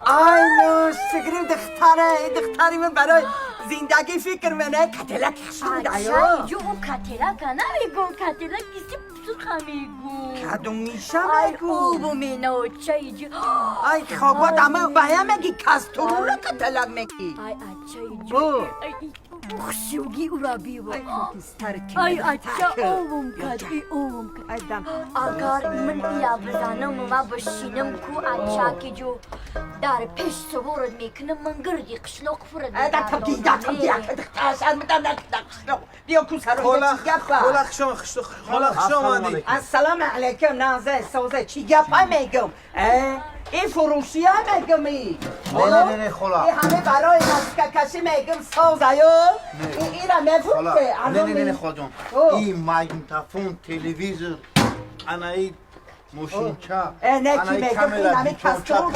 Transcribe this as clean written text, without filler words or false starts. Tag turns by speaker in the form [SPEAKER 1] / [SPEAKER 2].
[SPEAKER 1] آی نو شکریم دختری من برای زندگی فکر منه کتلک شد
[SPEAKER 2] چای جو اون کتلک نمیگو کتلک کسی بسوخه میگو
[SPEAKER 1] کدوم میشه
[SPEAKER 2] ای
[SPEAKER 1] بگو
[SPEAKER 2] او بمینو چای جو
[SPEAKER 1] ای خوابات اما باید مگی کستورو رو کتلک میگی
[SPEAKER 2] ای چای
[SPEAKER 1] بو.
[SPEAKER 2] جو ای خشوگی او را بیو
[SPEAKER 1] ای خاکستر
[SPEAKER 2] ای
[SPEAKER 1] کنه
[SPEAKER 2] چا اوم کد ای اوم کد
[SPEAKER 1] ای دم
[SPEAKER 2] اگر من ایا بزنم و بشینم کو اچا که جو در پیش سوارد میکنم من گردی قشلوق فرد
[SPEAKER 1] دتم گیا دختر شرمدم نکدخشلو بیا کو سرو
[SPEAKER 3] خلا ماندی
[SPEAKER 1] السلام علیکم نازه سوزه چی گپای میگم این فروشی ها میگم
[SPEAKER 3] نه خلا
[SPEAKER 1] این همه برای مسکه کشی میگم سوزه این را میفروشه
[SPEAKER 3] نه خلا جان این ماگنیتوفون تلویزیون انا این ماشین چا
[SPEAKER 1] نه کی میگم این همه کستور